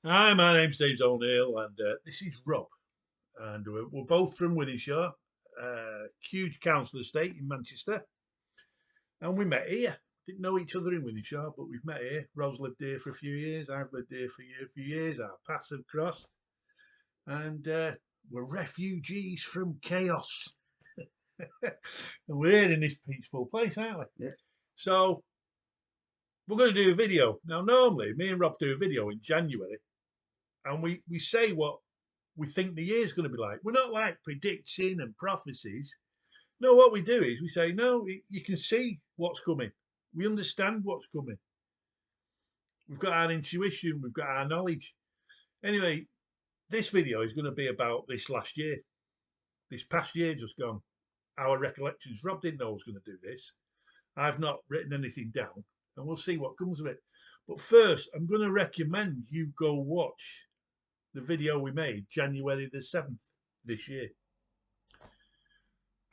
Hi, my name's James O'Neill, and this is Rob, and we're both from Winningshaw, huge council estate in Manchester, and we met here. Didn't know each other in Winningshaw, but we've met here. Rob's lived here for a few years. I've lived here for a few years. Our paths have crossed, and we're refugees from chaos, and we're here in this peaceful place, aren't we? Yeah. So we're going to do a video now. Normally, me and Rob do a video in January, and we say what we think the year's going to be like. We're not like predicting and prophecies. No, what we do is we say, no, you can see what's coming. We understand what's coming. We've got our intuition, we've got our knowledge. Anyway, this video is going to be about this last year, this past year just gone, our recollections. Rob didn't know I was going to do this. I've not written anything down, and we'll see what comes of it. But first, I'm going to recommend you go watch the video we made January the 7th this year.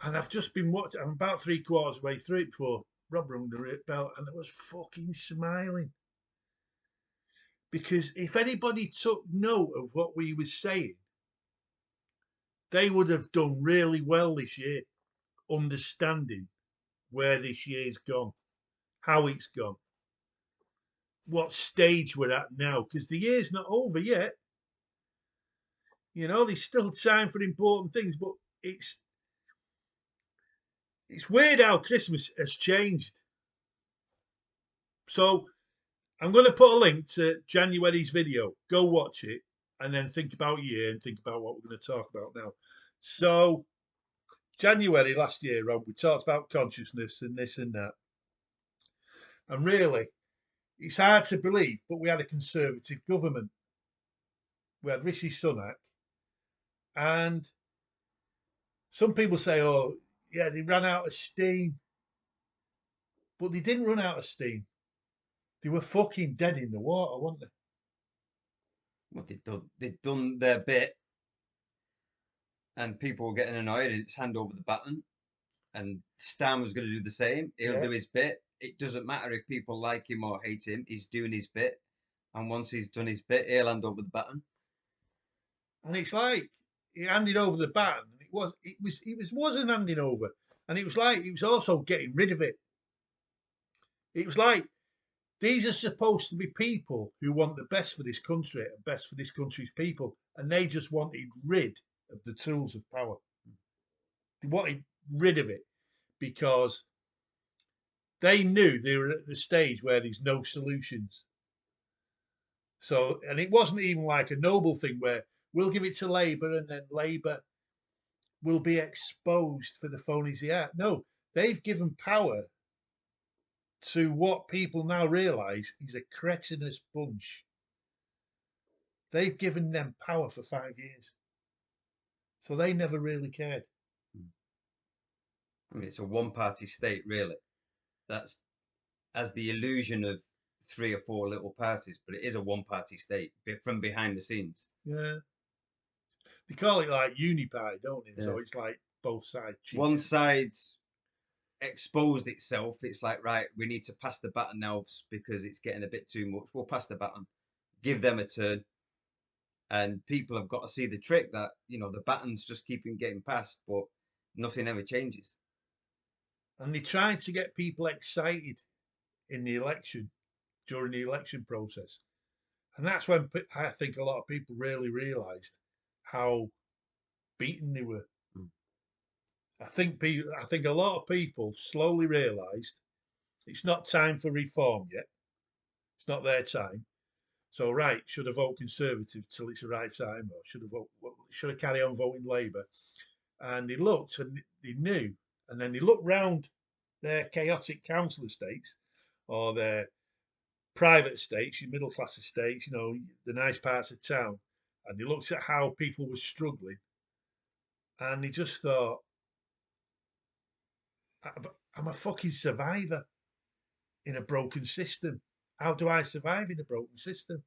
And I've just been watching, I'm about 3/4 way through it before Rob rung the bell, and I was fucking smiling. Because if anybody took note of what we were saying, they would have done really well this year, understanding where this year's gone, how it's gone, what stage we're at now, because the year's not over yet. You know, there's still time for important things, but it's weird how Christmas has changed. So I'm going to put a link to January's video. Go watch it and then think about year and think about what we're going to talk about now. So, January last year, Rob, we talked about consciousness and this and that. And really, it's hard to believe, but we had a conservative government. We had Rishi Sunak. And some people say, oh, yeah, they ran out of steam. But they didn't run out of steam. They were fucking dead in the water, weren't they? Well, they'd done their bit, and people were getting annoyed, and it's hand over the baton. And Stan was going to do the same. He'll Yeah. do his bit. It doesn't matter if people like him or hate him. He's doing his bit, and once he's done his bit, he'll hand over the baton. And it's like he handed over the baton. Wasn't handing over, and it was like he was also getting rid of it. It was like these are supposed to be people who want the best for this country and best for this country's people, and they just wanted rid of the tools of power. They wanted rid of it because they knew they were at the stage where there's no solutions. So, and it wasn't even like a noble thing where we'll give it to Labour and then Labour will be exposed for the phonies they are. No, they've given power to what people now realise is a cretinous bunch. They've given them power for 5 years. So they never really cared. I mean, it's a one-party state, really. That's as the illusion of 3 or 4 little parties, but it is a one-party state from behind the scenes. Yeah. They call it like unipie, don't they? Yeah. So it's like both sides One cheating. side's exposed itself. It's like, right, we need to pass the baton now because it's getting a bit too much. We'll pass the baton, give them a turn, and people have got to see the trick that the baton's just keeping getting passed, but nothing ever changes. And they tried to get people excited in the election, during the election process. And that's when I think a lot of people really realised how beaten they were. Mm. I think a lot of people slowly realised it's not time for reform yet. It's not their time. So right, should I vote Conservative till it's the right time, or should I carry on voting Labour? And they looked and they knew, and then they looked round their chaotic council estates or their private estates, your middle class estates, the nice parts of town, and they looked at how people were struggling, and they just thought, I'm a fucking survivor in a broken system. How do I survive in a broken system?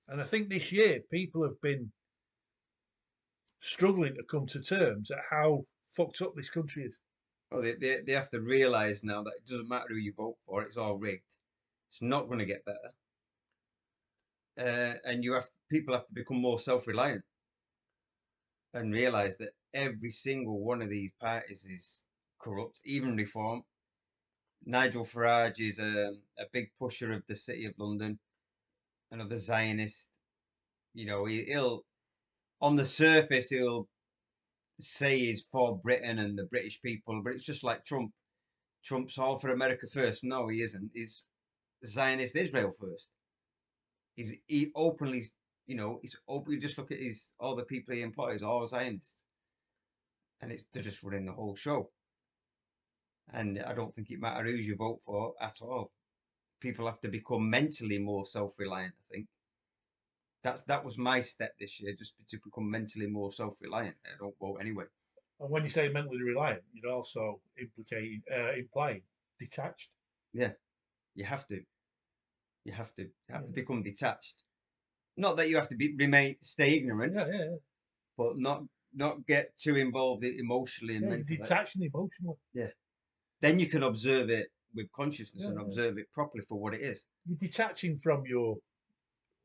And I think this year people have been struggling to come to terms at how fucked up this country is. Well, they have to realise now that it doesn't matter who you vote for, it's all rigged. It's not going to get better. and people have to become more self-reliant and realize that every single one of these parties is corrupt, even Reform. Nigel Farage is a big pusher of the City of London, another Zionist. You know, he'll on the surface he'll say he's for Britain and the British people, but it's just like Trump. Trump's all for America first. No, he isn't. He's Zionist Israel first. He openly, you know, he's open. You just look at all the people he employs, all Zionists, and they're just running the whole show. And I don't think it matters who you vote for at all. People have to become mentally more self-reliant. I think that was my step this year, just to become mentally more self-reliant. I don't vote anyway. And when you say mentally reliant, you're also implying detached. Yeah, you have to. You have to Yeah. become detached. Not that you have to stay ignorant, Yeah. but not get too involved emotionally and Yeah, mentally. detaching emotionally. Yeah. Then you can observe it with consciousness Yeah, and observe it properly for what it is. You're detaching from your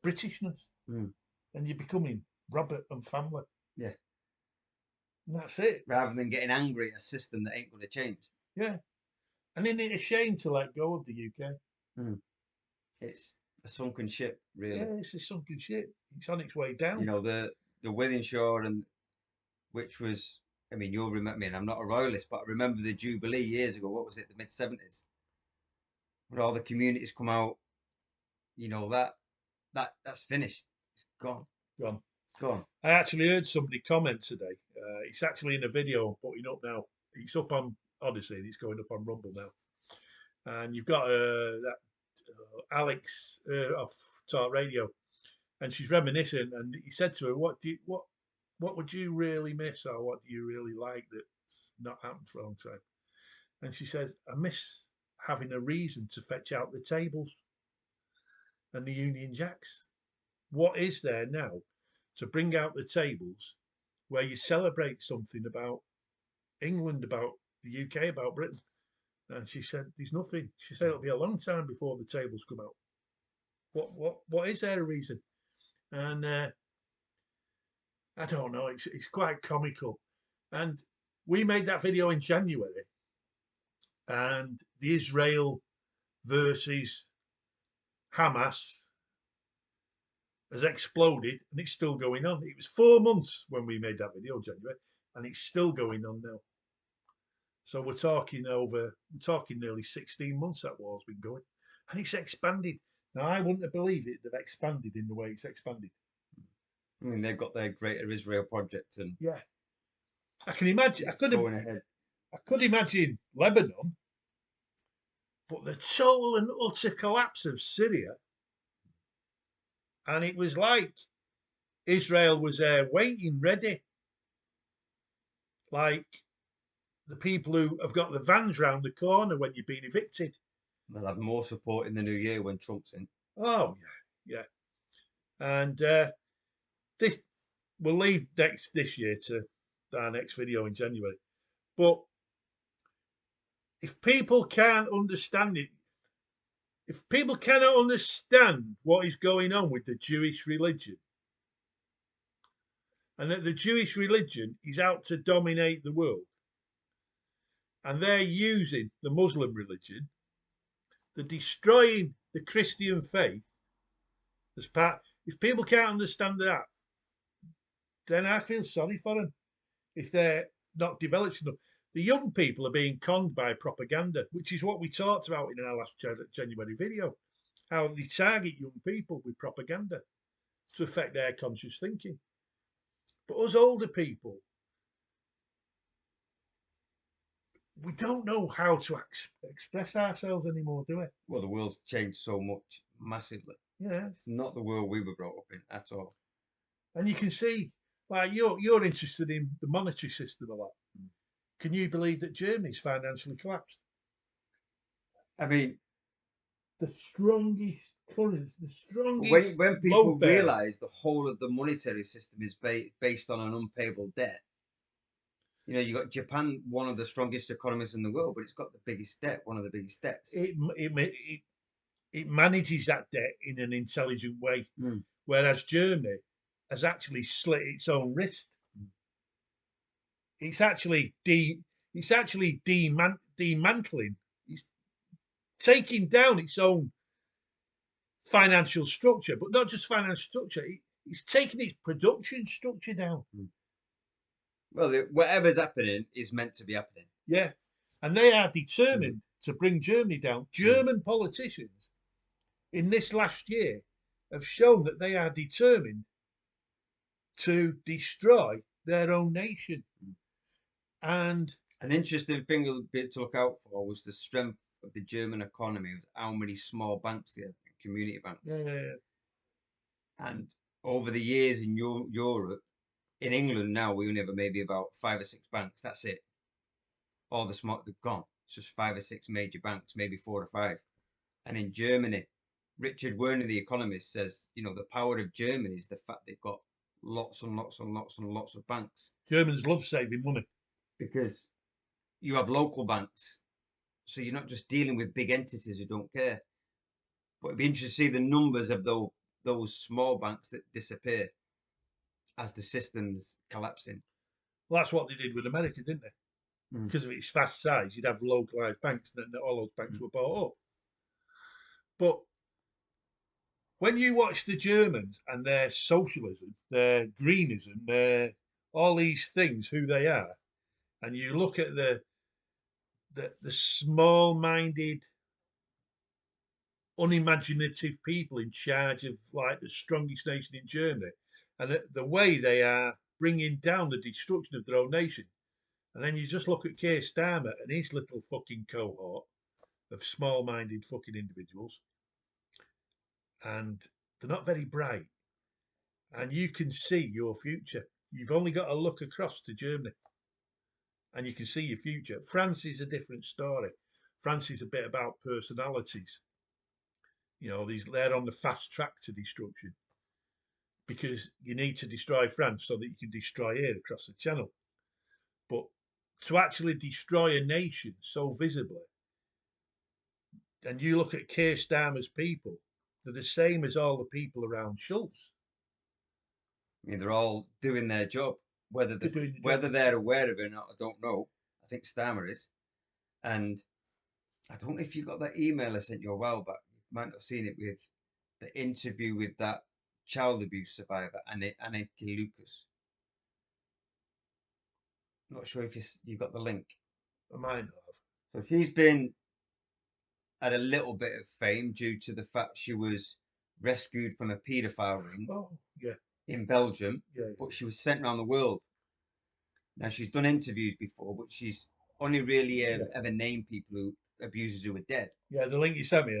Britishness, Mm. and you're becoming Robert and family. Yeah. And that's it. Rather than getting angry at a system that ain't going to change. Yeah. And isn't it a shame to let go of the UK? Mm. It's a sunken ship, really. Yeah, it's a sunken ship. It's on its way down. You know, the Wythenshawe, and which was, I mean, you'll remember me, and I'm not a royalist, but I remember the Jubilee years ago. What was it, the mid-70s? When all the communities come out, you know, that's finished. It's gone. Gone. Gone. I actually heard somebody comment today. It's actually in a video I'm putting up now. It's up on Odyssey and it's going up on Rumble now. And you've got that Alex off Talk Radio, and she's reminiscing. And he said to her, what would you really miss, or what do you really like that's not happened for a long time?" And she says, "I miss having a reason to fetch out the tables and the Union Jacks. What is there now to bring out the tables where you celebrate something about England, about the UK, about Britain?" And she said, "There's nothing." She said, "It'll be a long time before the tables come out. What is there a reason?" And I don't know. It's quite comical. And we made that video in January, and the Israel versus Hamas has exploded, and it's still going on. It was 4 months when we made that video, January, and it's still going on now. So we're talking nearly 16 months that war's been going, and it's expanded. Now I wouldn't have believed it. They've expanded in the way it's expanded. I mean, they've got their Greater Israel project, and Yeah, I can imagine. going ahead. I could imagine Lebanon, but the total and utter collapse of Syria, and it was like Israel was there waiting, ready, like the people who have got the vans round the corner when you've been evicted. They'll have more support in the new year when Trump's in. Oh yeah. And this we'll leave this year to our next video in January. But if people can't understand it, if people cannot understand what is going on with the Jewish religion, and that the Jewish religion is out to dominate the world, and they're using the Muslim religion, they're destroying the Christian faith as part. If people can't understand that, then I feel sorry for them. If they're not developed enough, the young people are being conned by propaganda, which is what we talked about in our last January video. How they target young people with propaganda to affect their conscious thinking. But us older people, we don't know how to express ourselves anymore, do we? Well, the world's changed so much, massively. Yeah. It's not the world we were brought up in at all. And you can see, like you're interested in the monetary system a lot. Can you believe that Germany's financially collapsed? I mean, The strongest currency, the strongest. when people realise the whole of the monetary system is based on an unpayable debt, you know, you got Japan, one of the strongest economies in the world, but it's got the biggest debt, one of the biggest debts. it manages that debt in an intelligent way, Mm. whereas Germany has actually slit its own wrist. It's actually demantling. It's taking down its own financial structure, but not just financial structure. It's taking its production structure down. Well, whatever's happening is meant to be happening. Yeah, and they are determined to bring Germany down. German politicians in this last year have shown that they are determined to destroy their own nation. And An interesting thing a bit to look out for was the strength of the German economy, was how many small banks they have, community banks. yeah, And over the years in Europe, in England now, we only have maybe about 5 or 6 banks. That's it. All the smart, they've gone. It's just 5 or 6 major banks, maybe 4 or 5. And in Germany, Richard Werner, the economist, says, the power of Germany is the fact they've got lots and lots and lots and lots of banks. Germans love saving money Because you have local banks, so you're not just dealing with big entities who don't care. But it'd be interesting to see the numbers of those small banks that disappear as the system's collapsing. Well, that's what they did with America, didn't they? Because of its vast size, you'd have localized banks, and then all those banks were bought up. But when you watch the Germans and their socialism, their greenism, their all these things, who they are, and you look at the small-minded, unimaginative people in charge of like the strongest nation in Germany, and the way they are bringing down the destruction of their own nation. And then you just look at Keir Starmer and his little fucking cohort of small-minded fucking individuals, and they're not very bright. And you can see your future. You've only got to look across to Germany, and you can see your future. France is a different story. France is a bit about personalities. They're on the fast track to destruction because you need to destroy France so that you can destroy here across the channel. But to actually destroy a nation so visibly, and you look at Keir Starmer's people, they're the same as all the people around Schultz. I mean, they're all doing their job. Whether They're doing the whether job. they're aware of it or not, I don't know. I think Starmer is. And I don't know if you got that email I sent you a while back. You might not have seen it, with the interview with that child abuse survivor, Annika Lucas. Not sure if you got the link. I might not have. So she's been had a little bit of fame due to the fact she was rescued from a paedophile ring Oh, yeah, in Belgium, yeah. but she was sent around the world. Now, she's done interviews before, but she's only really ever named people who abusers who are dead. Yeah, the link you sent me,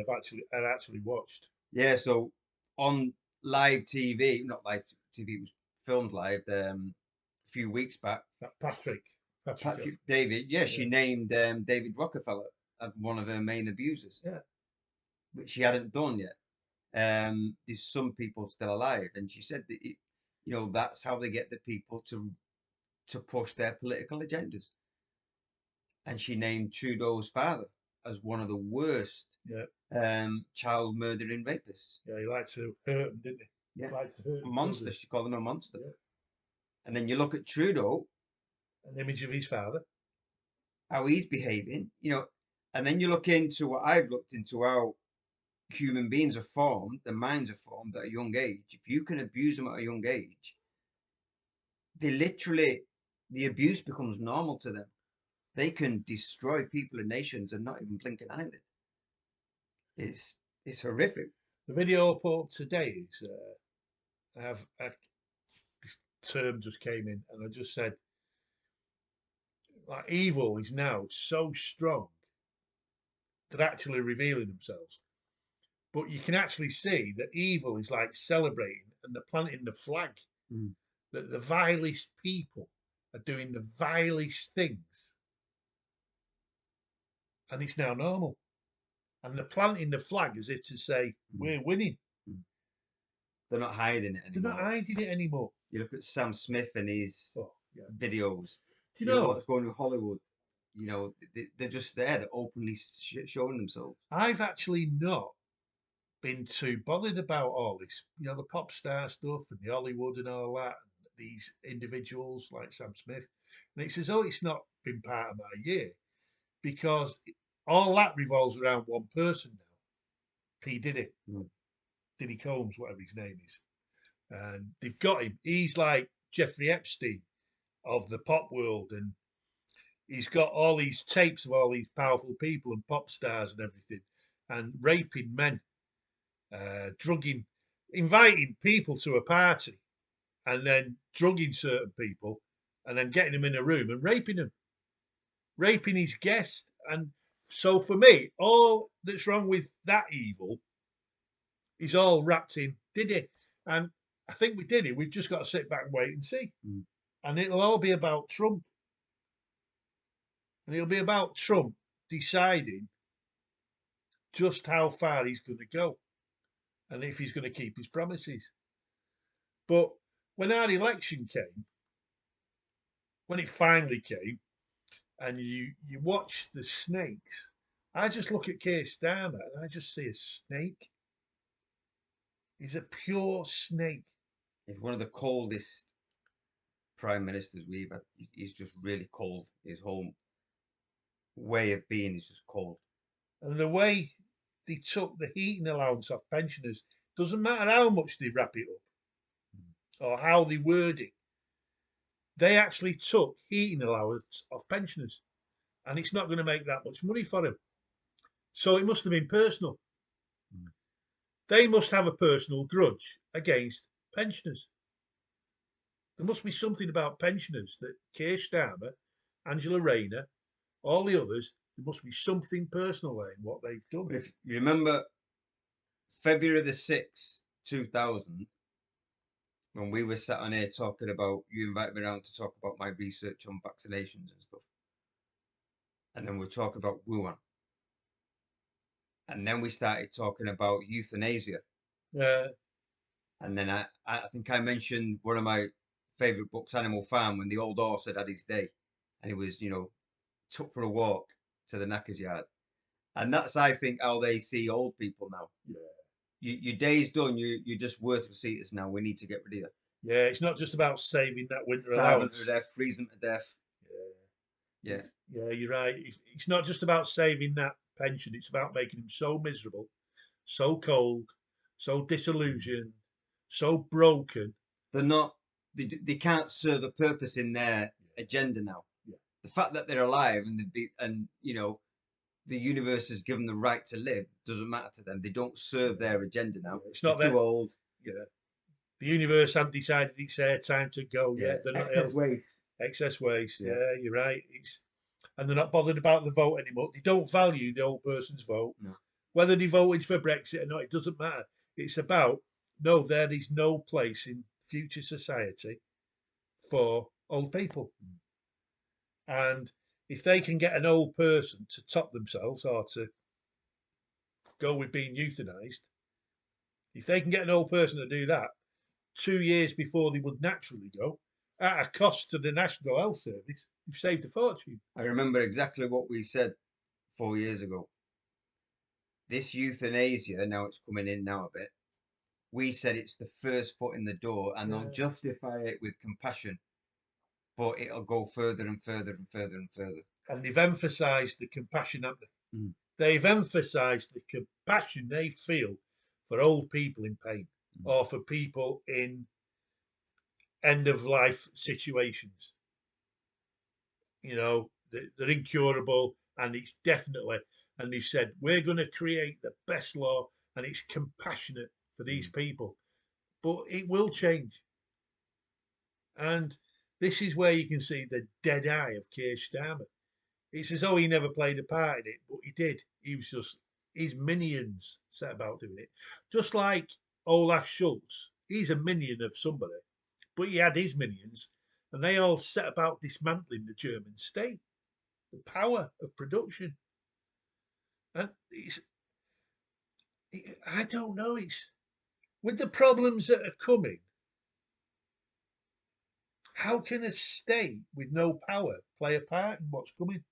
I'd actually watched. Yeah, so on live TV, not live TV, it was filmed live a few weeks back. That Patrick David, she named David Rockefeller as one of her main abusers. Yeah. Which she hadn't done yet. There's some people still alive, and she said that that's how they get the people to push their political agendas. And she named Trudeau's father as one of the worst child murdering rapists. Yeah, he liked to hurt them, didn't he? Yeah, He liked to hurt them, monster. She called him a monster. Yeah. And then you look at Trudeau, an image of his father, how he's behaving, and then you look into what I've looked into, how human beings are formed, their minds are formed at a young age. If you can abuse them at a young age, the abuse becomes normal to them. They can destroy people and nations and not even blink an eyelid. It's horrific. The video I put up today is this term just came in, and I just said, like, evil is now so strong they're actually revealing themselves. But you can actually see that evil is like celebrating and they're planting the flag. That the vilest people are doing the vilest things. And it's now normal. And they're planting the flag as if to say, we're winning. They're not hiding it anymore. They're not hiding it anymore. You look at Sam Smith and his videos. Do you know what's going on with Hollywood? They're just there. They're openly showing themselves. I've actually not been too bothered about all this, the pop star stuff and the Hollywood and all that. And these individuals like Sam Smith, and he says, "Oh, it's not been part of my year because all that revolves around one person now, P Diddy, Mm. Diddy Combs, whatever his name is, and they've got him. He's like Jeffrey Epstein of the pop world, and he's got all these tapes of all these powerful people and pop stars and everything, and raping men, drugging, inviting people to a party, and then drugging certain people, and then getting them in a room and raping them, raping his guest. And so for me, all that's wrong with that evil is all wrapped in Diddy. And I think we did it. We've just got to sit back and wait and see. Mm. And it'll all be about Trump. And it'll be about Trump deciding just how far he's going to go and if he's going to keep his promises. But when our election came, when it finally came, and you watch the snakes, I just look at Keir Starmer and I just see a snake. He's a pure snake. He's one of the coldest prime ministers we've had. He's just really cold. His whole way of being is just cold. And the way they took the heating allowance off pensioners, doesn't matter how much they wrap it up or how they word it, they actually took heating allowance off pensioners. And it's not going to make that much money for him. So it must have been personal. Mm. They must have a personal grudge against pensioners. There must be something about pensioners that Keir Starmer, Angela Rayner, all the others, there must be something personal there in what they've done. But if you remember February the 6th, 2000, when we were sat on here talking about, you invited me around to talk about my research on vaccinations and stuff. And then we're talking about Wuhan. And then we started talking about euthanasia. And then I think I mentioned one of my favourite books, Animal Farm, when the old horse had his day. And he was, took for a walk to the knacker's yard. And that's, I think, how they see old people now. Yeah. Your day's done. You're just worthless eaters now. We need to get rid of you. Yeah, it's not just about saving that winter Starve them allowance. to death, freeze them to death. Yeah. Yeah. Yeah, you're right. It's not just about saving that pension. It's about making him so miserable, so cold, so disillusioned, so broken. They're not. They can't serve a purpose in their agenda now. Yeah. The fact that they're alive and the universe has given the right to live doesn't matter to them. They don't serve their agenda now. Yeah, it's not they're that too old. Yeah. The universe hasn't decided it's their time to go Yeah. yet. They're not Excess ill. waste. Excess waste. Yeah. Yeah, you're right. And they're not bothered about the vote anymore. They don't value the old person's vote. No. Whether they voted for Brexit or not, it doesn't matter. It's about, no, there is no place in future society for old people. And if they can get an old person to top themselves or to go with being euthanized, if they can get an old person to do that 2 years before they would naturally go, at a cost to the National Health Service, you've saved a fortune. I remember exactly what we said 4 years ago. This euthanasia, now it's coming in now a bit. We said it's the first foot in the door, and they'll justify it with compassion, but it'll go further and further and further and further. And they've emphasised the compassion, haven't they? Mm. They've emphasised the compassion they feel for old people in pain or for people in end of life situations. They're incurable, and it's definitely, and they said, we're going to create the best law, and it's compassionate for these people. But it will change. And this is where you can see the dead eye of Keir Starmer. It's as though he never played a part in it, but he did. He was just, his minions set about doing it. Just like Olaf Schultz, he's a minion of somebody, but he had his minions, and they all set about dismantling the German state, the power of production. And I don't know, it's with the problems that are coming, how can a state with no power play a part in what's coming?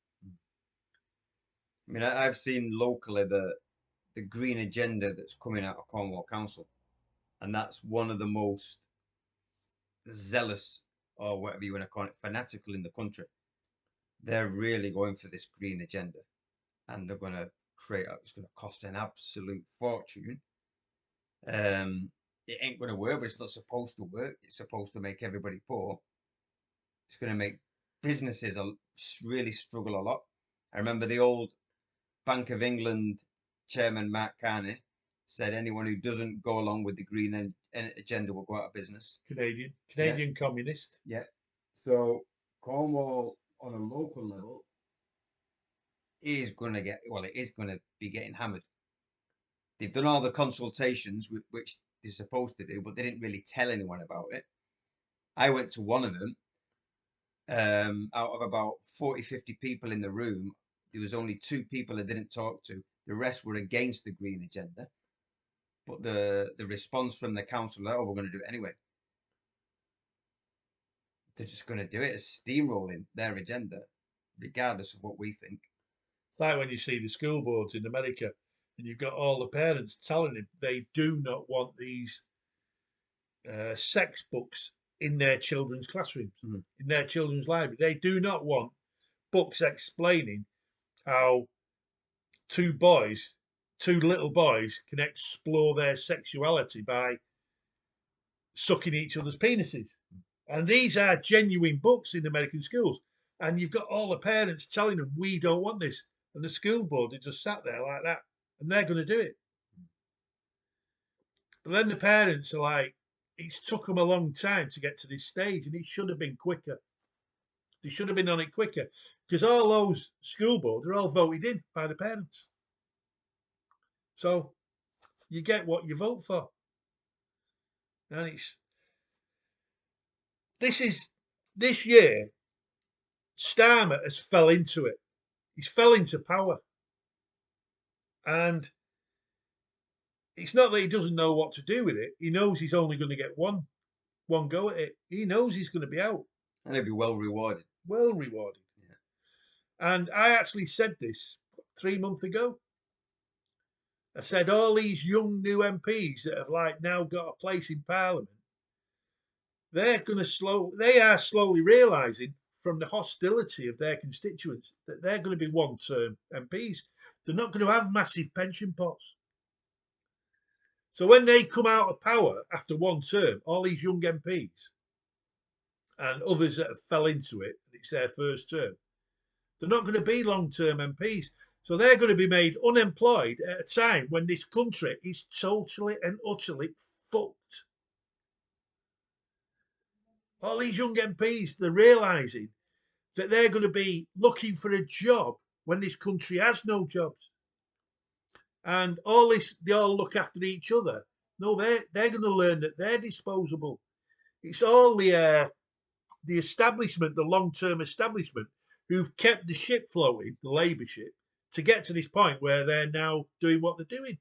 I mean, I've seen locally that the green agenda that's coming out of Cornwall Council, and that's one of the most zealous, or whatever you want to call it, fanatical in the country. They're really going for this green agenda, and they're going to create. It's going to cost an absolute fortune. It ain't going to work, but it's not supposed to work. It's supposed to make everybody poor. It's going to make businesses really struggle a lot. I remember the old Bank of England chairman, Mark Carney, said anyone who doesn't go along with the green agenda will go out of business. Canadian communist. Yeah. So Cornwall on a local level is going to it is going to be getting hammered. They've done all the consultations, which they're supposed to do, but they didn't really tell anyone about it. I went to one of them. Out of about 40, 50 people in the room, there was only 2 people I didn't talk to. The rest were against the green agenda. But the response from the council, oh, we're going to do it anyway. They're just going to do it as steamrolling their agenda, regardless of what we think. It's like when you see the school boards in America and you've got all the parents telling them they do not want these sex books in their children's classrooms, in their children's library. They do not want books explaining how 2 little boys, can explore their sexuality by sucking each other's penises. And these are genuine books in American schools. And you've got all the parents telling them, we don't want this. And the school board, they just sat there like that. And they're going to do it. But then the parents are like, it's took them a long time to get to this stage, and it should have been quicker. They should have been on it quicker, because all those school boards are all voted in by the parents. So you get what you vote for. And this year, Starmer has fell into it. He's fell into power. And it's not that he doesn't know what to do with it. He knows he's only going to get one go at it. He knows he's going to be out. And he'll be well rewarded. Well rewarded. Yeah. And I actually said this 3 months ago. I said all these young new MPs that have now got a place in Parliament, they are slowly realising from the hostility of their constituents that they're going to be one-term MPs. They're not going to have massive pension pots. So when they come out of power after one term, all these young MPs and others that have fell into it, and it's their first term, they're not going to be long-term MPs. So they're going to be made unemployed at a time when this country is totally and utterly fucked. All these young MPs, they're realising that they're going to be looking for a job when this country has no jobs. And all this, they all look after each other. No, they're going to learn that they're disposable. It's all the establishment, the long-term establishment, who've kept the ship floating, the Labour ship, to get to this point where they're now doing what they're doing.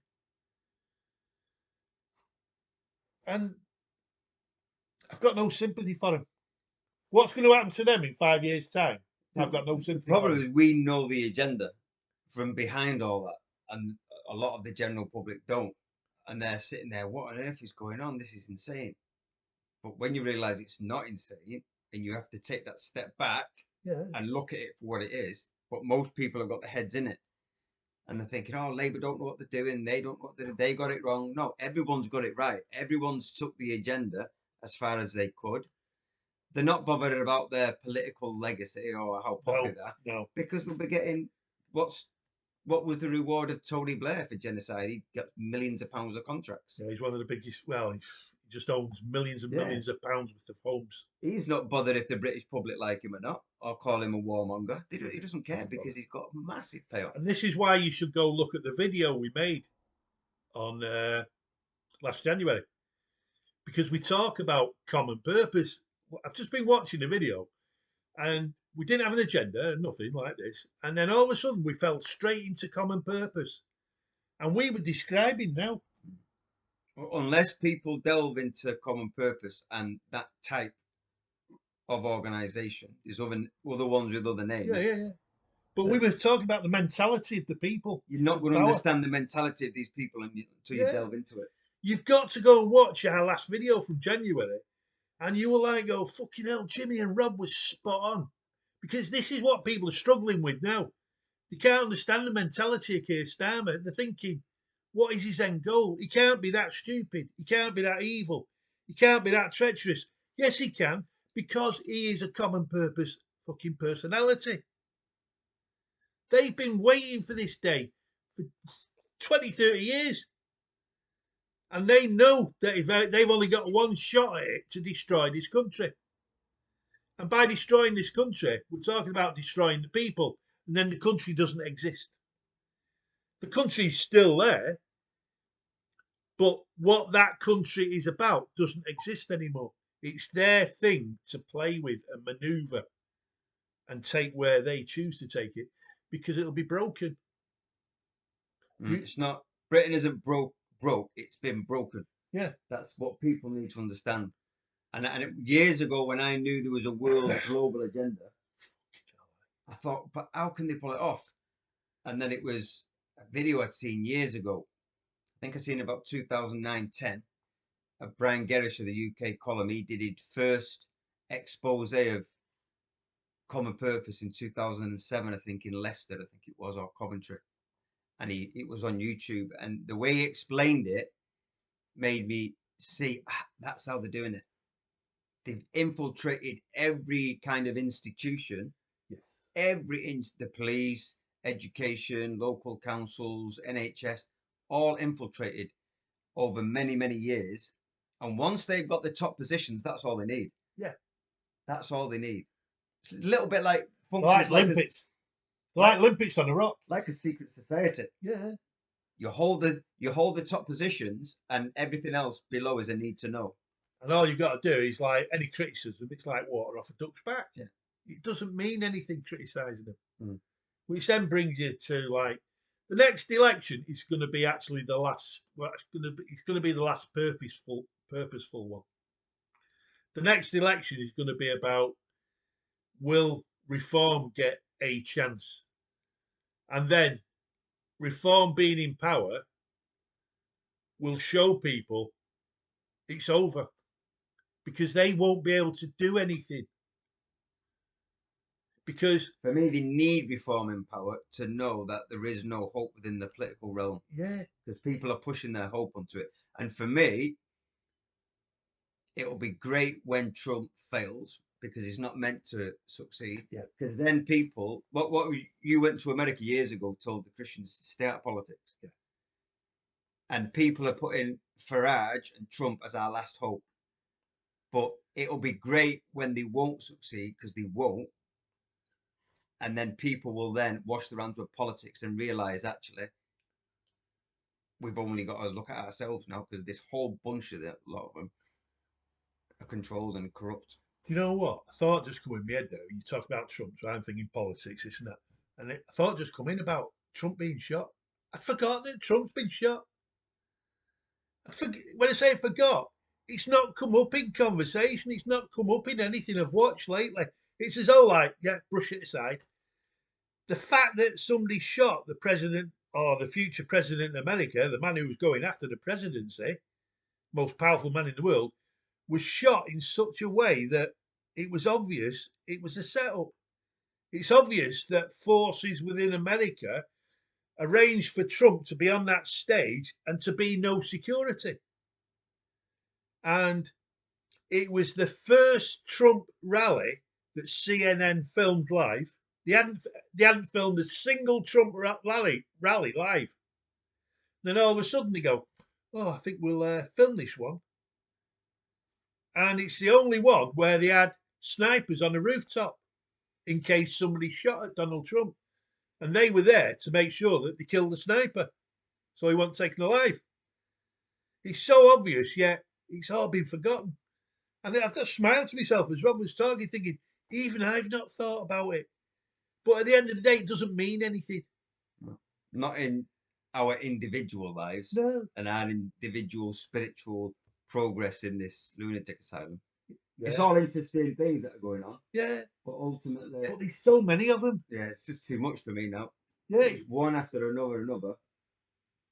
And I've got no sympathy for them. What's going to happen to them in 5 years' time? I've got no sympathy. The problem is we know the agenda from behind all that, and a lot of the general public don't. And they're sitting there, what on earth is going on? This is insane. But when you realise it's not insane, and you have to take that step back and look at it for what it is, but most people have got their heads in it. And they're thinking, oh, Labour don't know what they're doing. They don't know what they're doing. They got it wrong. No, everyone's got it right. Everyone's took the agenda as far as they could. They're not bothered about their political legacy or how popular they are. No. Because they'll be getting what was the reward of Tony Blair for genocide? He got millions of pounds of contracts. Yeah, he's one of the biggest. Well, he just owns millions and millions of pounds worth of homes. He's not bothered if the British public like him or not, or call him a warmonger. He doesn't care because he's got a massive payoff. And this is why you should go look at the video we made on last January, because we talk about common purpose. I've just been watching the video, and we didn't have an agenda, nothing like this. And then all of a sudden, we fell straight into common purpose, and we were describing now. Unless people delve into common purpose and that type of organisation, there's other ones with other names. Yeah. But we were talking about the mentality of the people. You're not Of going to power. understand the mentality of these people until you Yeah. delve into it. You've got to go and watch our last video from January, and you will like go, fucking hell, Jimmy and Rob was spot on. Because this is what people are struggling with now. They can't understand the mentality of Keir Starmer. They're thinking, what is his end goal? He can't be that stupid. He can't be that evil. He can't be that treacherous. Yes, he can, because he is a common purpose fucking personality. They've been waiting for this day for 20, 30 years. And they know that if they've only got one shot at it to destroy this country. And by destroying this country, we're talking about destroying the people. And then the country doesn't exist. The country is still there, but what that country is about doesn't exist anymore. It's their thing to play with and maneuver and take where they choose to take it, because it'll be broken. It's not, Britain isn't broke, it's been broken. Yeah. That's what people need to understand. And years ago, when I knew there was a world global agenda, I thought, but how can they pull it off? And then it was a video I'd seen years ago. I think I seen about 2009-10 of Brian Gerrish of the UK column. He did his first expose of common purpose in 2007, I think, in Leicester, I think it was, or Coventry. And it was on YouTube. And the way he explained it made me see, that's how they're doing it. They've infiltrated every kind of institution, Yes. the police, education, local councils, NHS, all infiltrated over many, many years. And once they've got the top positions, that's all they need. Yeah. That's all they need. It's a little bit like functions like limpets. Like limpets on a rock. Like a secret society. Yeah. You hold the top positions, and everything else below is a need to know. And all you've got to do is, like any criticism, it's like water off a duck's back. Yeah. It doesn't mean anything criticising them. Mm. Which then brings you to, like, the next election is going to be actually the last. Well, it's going to be the last purposeful one. The next election is going to be about, will reform get a chance? And then reform being in power will show people it's over, because they won't be able to do anything. Because for me, they need reform in power to know that there is no hope within the political realm. Yeah. Because people are pushing their hope onto it. And for me, it will be great when Trump fails, because he's not meant to succeed. Yeah. Because then people, what you went to America years ago, told the Christians to stay out of politics. Yeah. And people are putting Farage and Trump as our last hope. But it'll be great when they won't succeed, because they won't. And then people will then wash their hands with politics and realize, actually, we've only got to look at ourselves now, because this whole bunch of them, a lot of them, are controlled and corrupt. You know what? A thought just come in my head though. You talk about Trump, so I'm thinking politics, this and that. And a thought just come in about Trump being shot. I'd forgotten that Trump's been shot. When I say forgot, it's not come up in conversation. It's not come up in anything I've watched lately. It's as though, like, yeah, brush it aside. The fact that somebody shot the president, or the future president of America, the man who was going after the presidency, most powerful man in the world, was shot in such a way that it was obvious it was a setup. It's obvious that forces within America arranged for Trump to be on that stage and to be no security. And it was the first Trump rally that CNN filmed live. They hadn't filmed a single Trump rally live. Then all of a sudden they go, oh, I think we'll film this one. And it's the only one where they had snipers on a rooftop in case somebody shot at Donald Trump. And they were there to make sure that they killed the sniper, so he wasn't taken alive. It's so obvious, yet it's all been forgotten. And I just smiled to myself as Rob was talking, thinking, even I've not thought about it. But at the end of the day, it doesn't mean anything. Not in our individual lives. No. And our individual spiritual progress in this lunatic asylum. Yeah. It's all interesting things that are going on, Yeah. but ultimately, But there's so many of them. yeah, it's just too much for me now. Yeah. It's one after another,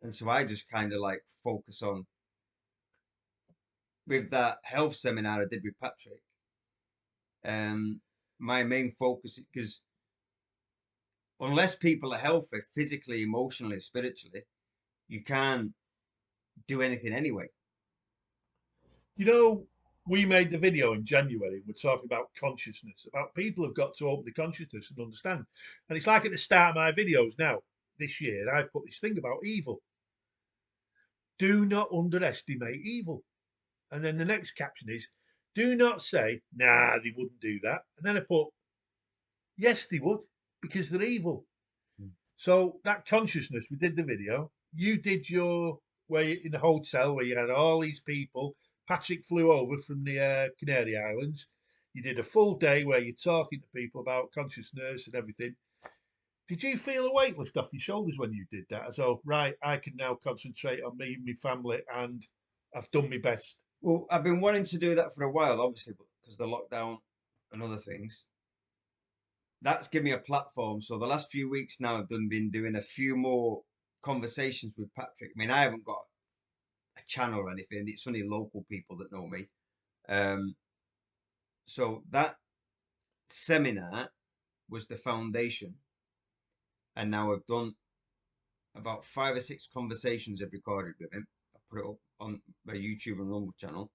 and so I just kind of like focus on with that health seminar I did with Patrick. My main focus, because unless people are healthy physically, emotionally, spiritually, you can't do anything anyway. You know, we made the video in January. We're talking about consciousness, about people have got to open the consciousness and understand. And it's like at the start of my videos now, this year, I've put this thing about evil. Do not underestimate evil. And then the next caption is, do not say, nah, they wouldn't do that. And then I put, yes, they would, because they're evil. Mm. So that consciousness, we did the video. You did your way in the hotel where you had all these people. Patrick flew over from the Canary Islands. You did a full day where you're talking to people about consciousness and everything. Did you feel a weight lift off your shoulders when you did that? So, right, I can now concentrate on me and my family, and I've done my best. Well, I've been wanting to do that for a while, obviously, because the lockdown and other things. That's given me a platform. So the last few weeks now, I've been doing a few more conversations with Patrick. I mean, I haven't got a channel or anything. It's only local people that know me. So that seminar was the foundation, and now I've done about 5 or 6 conversations I've recorded with him. I put it up on my YouTube and Rumble channel,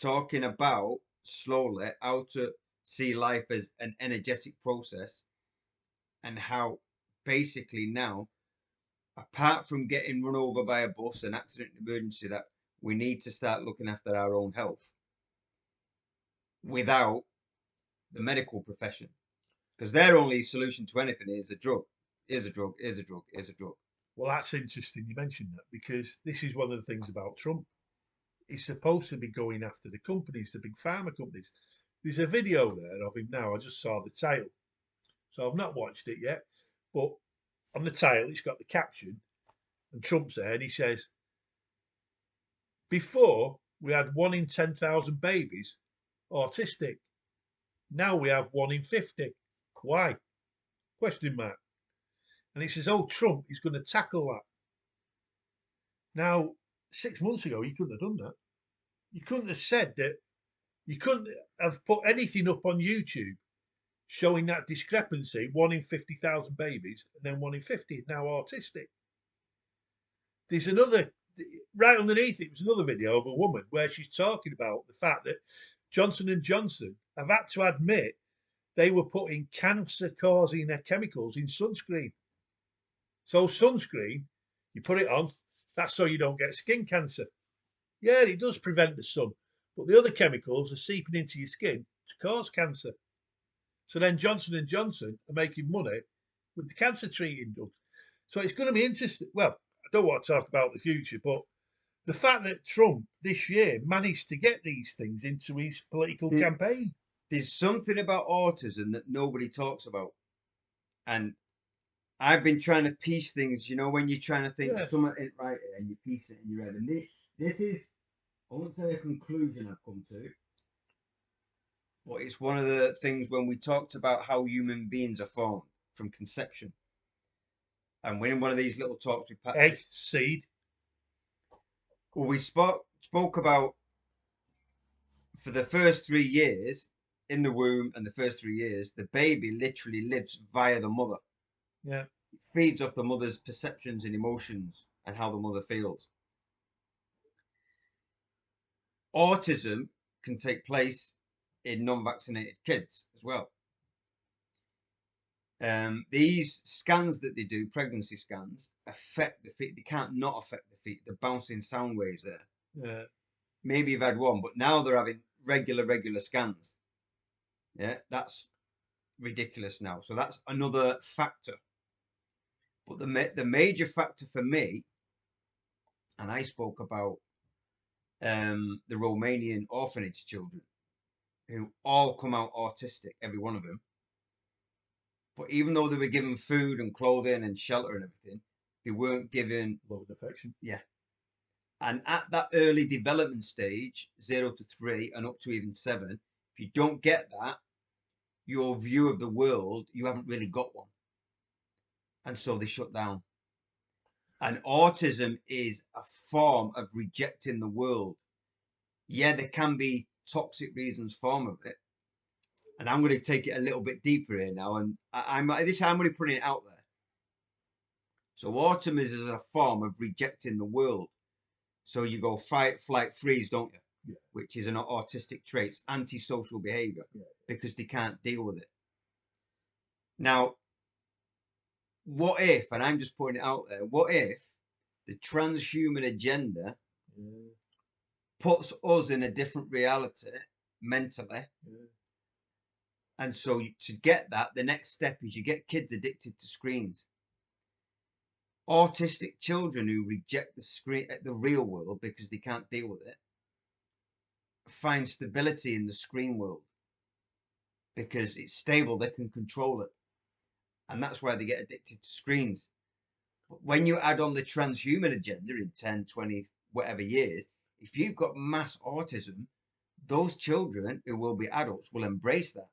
talking about slowly how to see life as an energetic process, and how basically now, apart from getting run over by a bus, an accident, emergency, that we need to start looking after our own health without the medical profession, because their only solution to anything is a drug. Here's a drug, here's a drug, here's a drug. Well, that's interesting you mentioned that because this is one of the things about Trump. He's supposed to be going after the companies, the big pharma companies. There's a video there of him now. I just saw the title. So I've not watched it yet. But on the title, it's got the caption, and Trump's there, and he says, before we had 1 in 10,000 babies autistic. Now we have 1 in 50. Why? Question mark. And he says, oh, Trump is going to tackle that. Now, 6 months ago, he couldn't have done that. You couldn't have said that. You couldn't have put anything up on YouTube showing that discrepancy 1 in 50,000 babies and then 1 in 50 now autistic. There's another, right underneath it was another video of a woman where she's talking about the fact that Johnson and Johnson have had to admit they were putting cancer causing chemicals in sunscreen. So sunscreen, you put it on, that's so you don't get skin cancer. Yeah, it does prevent the sun, but the other chemicals are seeping into your skin to cause cancer. So then Johnson and Johnson are making money with the cancer treating drugs. So it's going to be interesting. Well, I don't want to talk about the future, but the fact that Trump this year managed to get these things into his political campaign. There's something about autism that nobody talks about, and I've been trying to piece things. You know, when you're trying to think Yeah. something ain't right and you piece it in your head, and this is, I won't say a conclusion I've come to, but it's one of the things when we talked about how human beings are formed from conception. And when in one of these little talks with Patrick, Egg, seed. well, we spoke about, for the first 3 years in the womb, and the first 3 years, the baby literally lives via the mother. Yeah. It feeds off the mother's perceptions and emotions and how the mother feels. Autism can take place in non-vaccinated kids as well. These scans that they do, pregnancy scans, affect the feet. They can't not affect the feet. They're bouncing sound waves there. Yeah. Maybe you've had one, but now they're having regular scans. Yeah, that's ridiculous now. So that's another factor. But the major factor for me, and I spoke about the Romanian orphanage children, who all come out autistic, every one of them. But even though they were given food and clothing and shelter and everything, they weren't given Love and affection. Yeah. And at that early development stage, 0 to 3 and up to even 7, If you don't get that, your view of the world, you haven't really got one. And so they shut down. And autism is a form of rejecting the world. Yeah, there can be toxic reasons form of it. And I'm going to take it a little bit deeper here now. And I'm only putting it out there. So autism is a form of rejecting the world. So you go fight, flight, freeze, don't you? Yeah. Which is an autistic trait, it's antisocial behavior, because they can't deal with it. Now, what if, and I'm just putting it out there, what if the transhuman agenda puts us in a different reality mentally? And so to get that, the next step is you get kids addicted to screens. Autistic children who reject the screen, the real world, because they can't deal with it, find stability in the screen world because it's stable, they can control it. And that's why they get addicted to screens. But when you add on the transhuman agenda in 10, 20, whatever years, if you've got mass autism, those children who will be adults will embrace that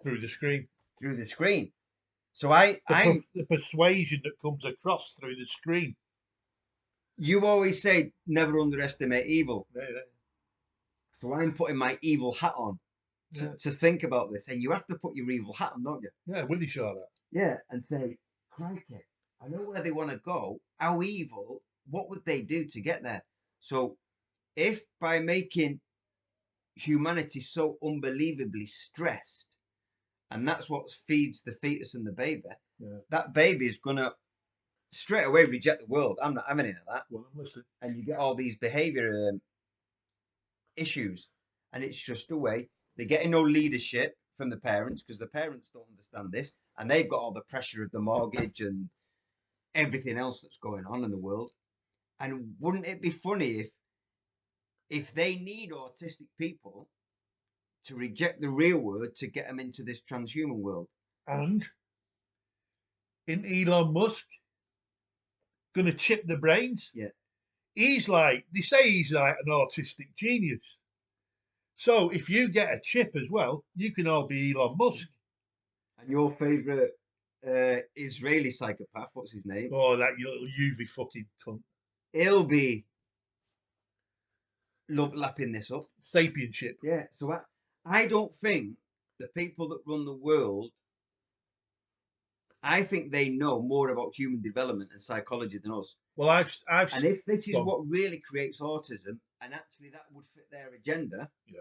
through the screen. through the screen. So the persuasion that comes across through the screen. You always say never underestimate evil. Yeah. So I'm putting my evil hat on to think about this. And you have to put your evil hat on, don't you? Yeah, Willie saw that. Yeah, and say, crikey, I know where they want to go. How evil, what would they do to get there? So if by making humanity so unbelievably stressed, and that's what feeds the fetus and the baby, that baby is going to straight away reject the world. I'm not having any of that. Well, I'm listening. And you get all these behavior issues, and it's just a way they're getting no leadership from the parents because the parents don't understand this, and they've got all the pressure of the mortgage and everything else that's going on in the world. And wouldn't it be funny if they need autistic people to reject the real world to get them into this transhuman world? And in Elon Musk gonna chip the brains. Yeah. He's like, they say he's like an autistic genius. So if you get a chip as well, you can all be Elon Musk. And your favourite Israeli psychopath, what's his name? Oh, that little UV fucking cunt. He'll be lapping this up. Sapienship. Yeah. So I don't think the people that run the world, I think they know more about human development and psychology than us. Well, I've and if this is what really creates autism, and actually that would fit their agenda. Yeah.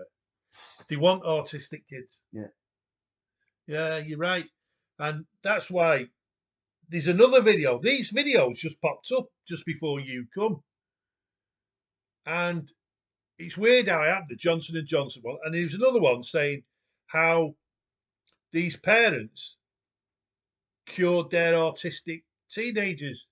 They want autistic kids. Yeah. Yeah, you're right. And that's why there's another video. These videos just popped up just before you come. And it's weird how I had the Johnson & Johnson one. And there's another one saying how these parents cured their autistic teenagers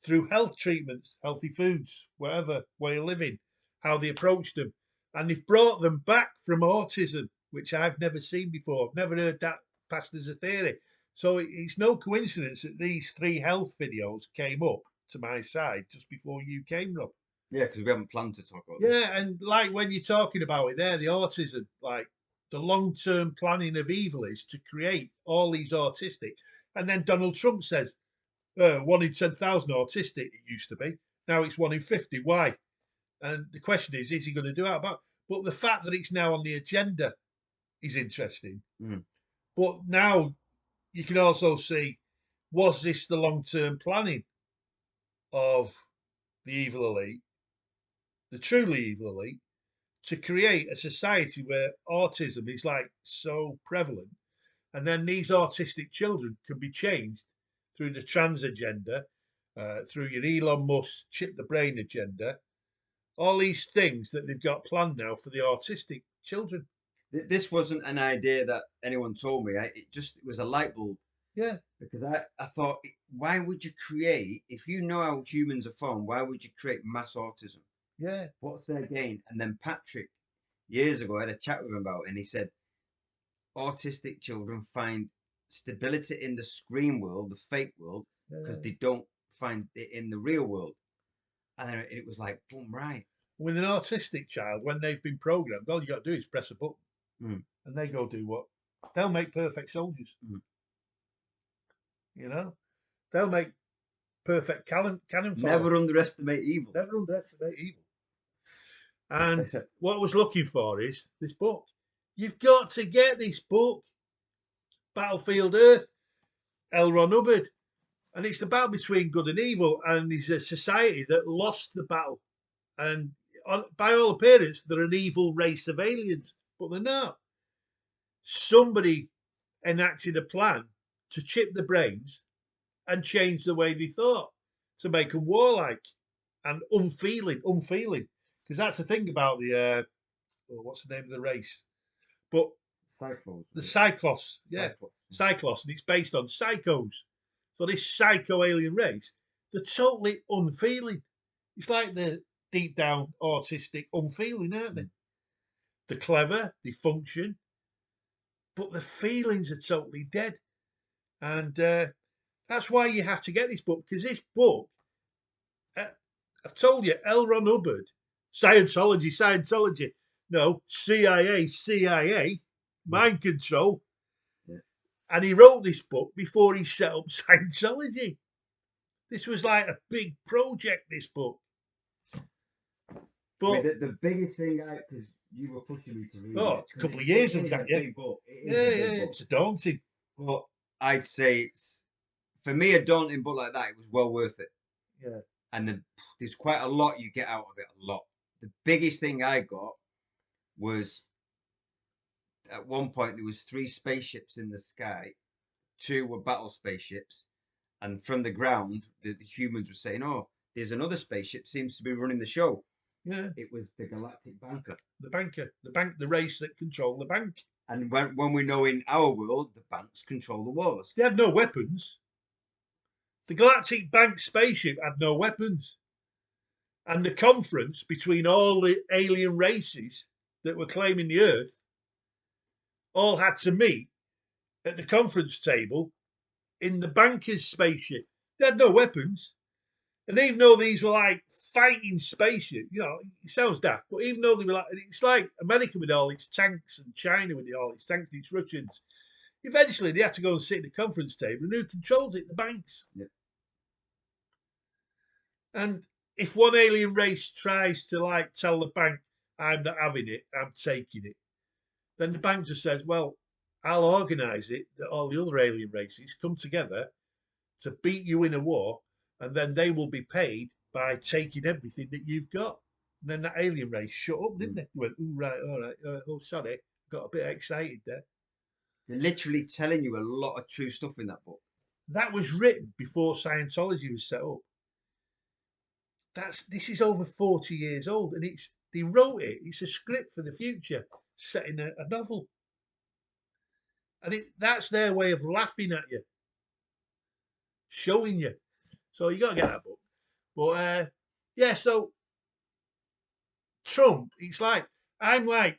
through health treatments, healthy foods, whatever way of living, how they approached them. And they've brought them back from autism, which I've never seen before. I've never heard that passed as a theory. So it's no coincidence that these 3 health videos came up to my side just before you came, Rob. Yeah, because we haven't planned to talk about this. Yeah, and like when you're talking about it there, the autism, like the long-term planning of evil is to create all these autistic. And then Donald Trump says, 1 in 10,000 autistic, it used to be. Now it's 1 in 50. Why? And the question is he going to do that? But the fact that it's now on the agenda is interesting. But now you can also see, was this the long-term planning of the evil elite, the truly evil elite, to create a society where autism is like so prevalent, and then these autistic children can be changed through the trans agenda, through your Elon Musk chip the brain agenda, all these things that they've got planned now for the autistic children. This wasn't an idea that anyone told me. It was a light bulb. Yeah. Because I thought, why would you create, if you know how humans are formed, why would you create mass autism? Yeah. What's their gain? And then Patrick, years ago, I had a chat with him about it, and he said, autistic children find stability in the screen world, the fake world, because they don't find it in the real world. And then it was like, boom, right. With an autistic child, when they've been programmed, all you got to do is press a button. Mm. and they go do what? They'll make perfect soldiers. Mm. You know, they'll make perfect cannon fire. Never underestimate evil. Never underestimate evil. And what I was looking for is this book. You've got to get this book, Battlefield Earth, L. Ron Hubbard. And it's the battle between good and evil, and there's a society that lost the battle. And by all appearance, they're an evil race of aliens, but they're not. Somebody enacted a plan to chip the brains and change the way they thought to make them warlike and unfeeling. Because that's the thing about the what's the name of the race? But Cyclones. the Cyclops, Cyclops. Cyclops, and it's based on psychos. So this psycho alien race, they're totally unfeeling. It's like the deep down autistic unfeeling, aren't they? They're clever, they function, but the feelings are totally dead. And that's why you have to get this book, because this book, I've told you, L. Ron Hubbard, Scientology. No, CIA, mind control. Yeah. And he wrote this book before he set up Scientology. This was like a big project, this book. But I mean, the biggest thing, because you were pushing me to read it. a couple of years It is ago, a big book. It is yeah, a big book. it's daunting. But I'd say it's, for me, a daunting book like that, it was well worth it. Yeah. And there's quite a lot you get out of it, a lot. The biggest thing I got was, at one point, there was 3 spaceships in the sky. 2 were battle spaceships. And from the ground, the humans were saying, oh, there's another spaceship seems to be running the show. Yeah. It was the Galactic Banker. The race that controlled the bank. And when we know in our world, the banks control the wars. They had no weapons. The Galactic Bank spaceship had no weapons. And the conference between all the alien races that were claiming the Earth all had to meet at the conference table in the banker's spaceship. They had no weapons. And even though these were like fighting spaceships, it sounds daft, but even though they were like, it's like America with all its tanks and China with all its tanks and its Russians. Eventually, they had to go and sit at the conference table, and who controls it? The banks. Yeah. And if one alien race tries to tell the bank, I'm not having it, I'm taking it, then the bank just says, well, I'll organise it that all the other alien races come together to beat you in a war, and then they will be paid by taking everything that you've got. And then that alien race shut up, didn't they? They went, oh, right, all right, oh, sorry, got a bit excited there. They're literally telling you a lot of true stuff in that book. That was written before Scientology was set up. This is over 40 years old, and they wrote it. It's a script for the future, set in a novel, and that's their way of laughing at you, showing you. So you got to get that book. But yeah, so Trump, I'm like,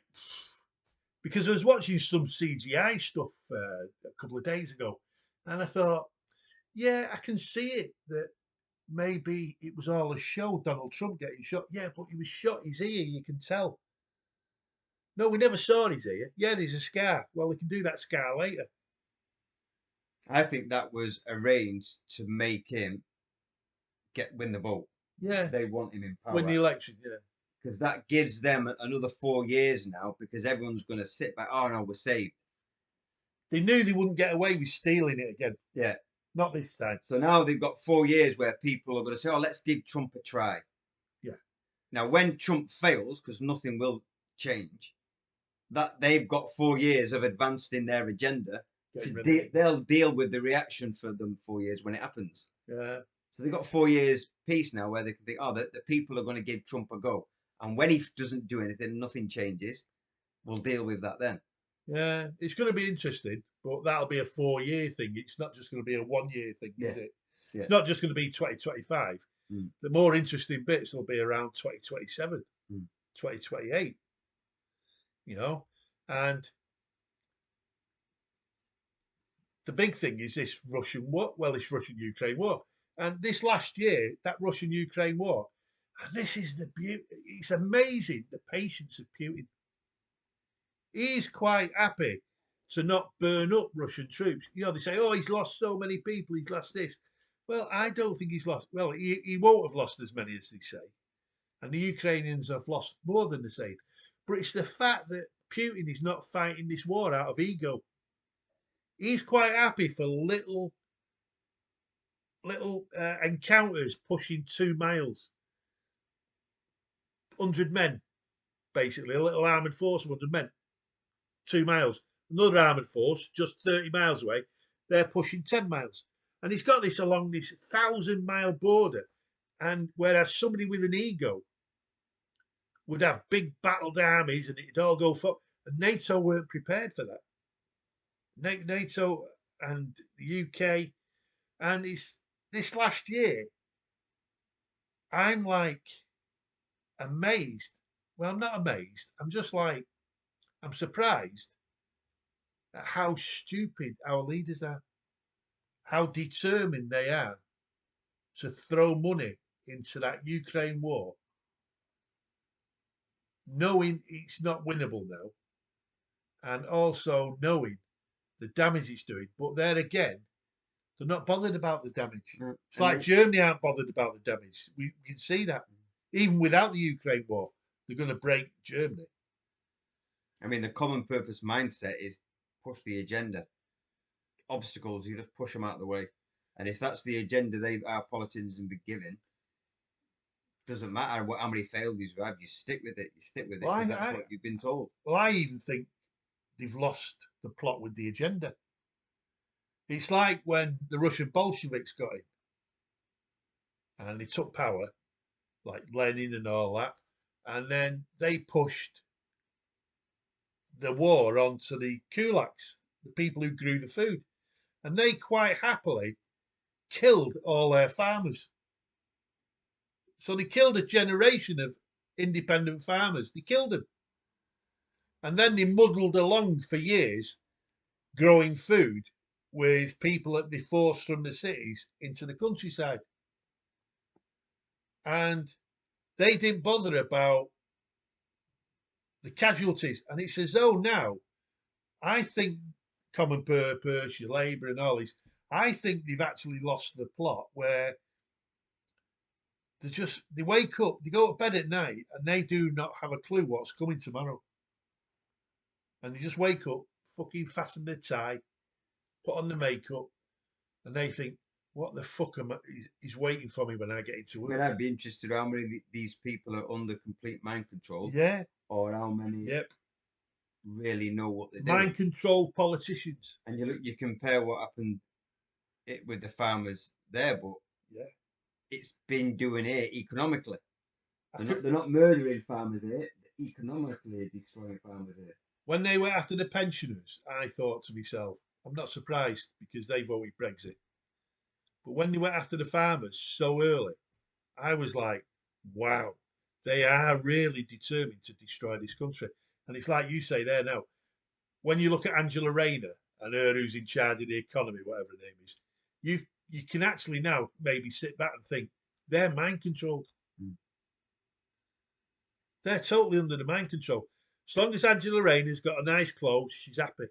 because I was watching some CGI stuff a couple of days ago, and I thought, yeah, I can see it that maybe it was all a show, Donald Trump getting shot. Yeah, but he was shot his ear, you can tell. No, we never saw his ear. Yeah, there's a scar. Well, we can do that scar later. I think that was arranged to make him win the vote. Yeah. They want him in power. Win the election, yeah. Because that gives them another 4 years now, because everyone's going to sit back, oh no, we're saved. They knew they wouldn't get away with stealing it again. Yeah. Not this time. So now they've got 4 years where people are going to say, oh, let's give Trump a try. Yeah. Now, when Trump fails, because nothing will change, that they've got 4 years of advanced in their agenda. They'll deal with the reaction for them 4 years when it happens. Yeah. So they've got 4 years peace now where they can think, oh, the people are going to give Trump a go. And when he doesn't do anything, nothing changes, we'll deal with that then. Yeah, it's going to be interesting, but that'll be a 4-year thing. It's not just going to be a 1-year thing, is it? Yeah. It's not just going to be 2025. The more interesting bits will be around 2027, 2028, and the big thing is this Russian war, this Russian-Ukraine war. And this last year, that Russian-Ukraine war, and this is the beauty, it's amazing, the patience of Putin. He's quite happy to not burn up Russian troops. You know, they say, oh, he's lost so many people, he's lost this. Well, I don't think he's lost. Well, he won't have lost as many as they say. And the Ukrainians have lost more than the same. But it's the fact that Putin is not fighting this war out of ego. He's quite happy for little encounters pushing 2 miles, 100 men, basically, a little armoured force of 100 men, 2 miles. Another armoured force just 30 miles away, they're pushing 10 miles. And he's got this along this 1,000-mile border. And whereas somebody with an ego would have big battled armies and it'd all go for, and NATO weren't prepared for that. NATO and the UK, and it's this last year, I'm like amazed. Well, I'm not amazed. I'm just like, I'm surprised at how stupid our leaders are, how determined they are to throw money into that Ukraine war, knowing it's not winnable now, and also knowing the damage it's doing. But there again, they're not bothered about the damage. It's like Germany aren't bothered about the damage. We can see that. Even without the Ukraine war, they're going to break Germany. I mean, the common purpose mindset is push the agenda. Obstacles, you just push them out of the way. And if that's the agenda our politicians have been given, doesn't matter how many failures you have, you stick with it. You stick with it because that's what you've been told. Well, I even think they've lost the plot with the agenda. It's like when the Russian Bolsheviks got in and they took power, like Lenin and all that, and then they pushed the war onto the kulaks, the people who grew the food, and they quite happily killed all their farmers. So they killed a generation of independent farmers. They killed them. And then they muddled along for years growing food with people that they forced from the cities into the countryside. And they didn't bother about the casualties. And it's as though now, I think common purpose, your labour and all this, I think they've actually lost the plot where they wake up, they go to bed at night and they do not have a clue what's coming tomorrow. And they just wake up, fucking fasten their tie, put on the makeup, and they think, what the fuck is waiting for me when I get into work? I mean, I'd be interested how many of these people are under complete mind control. Yeah. Or how many really know what they're doing. Mind controlled politicians. And you compare what happened with the farmers there, but it's been doing here economically. They're not murdering farmers here, they're economically destroying farmers here. When they went after the pensioners, I thought to myself, I'm not surprised because they voted Brexit. But when they went after the farmers so early, I was like, wow, they are really determined to destroy this country. And it's like you say there now, when you look at Angela Rayner and her who's in charge of the economy, whatever her name is, you can actually now maybe sit back and think they're mind controlled. They're totally under the mind control. As long as Angela Rayner's got a nice clothes, she's happy.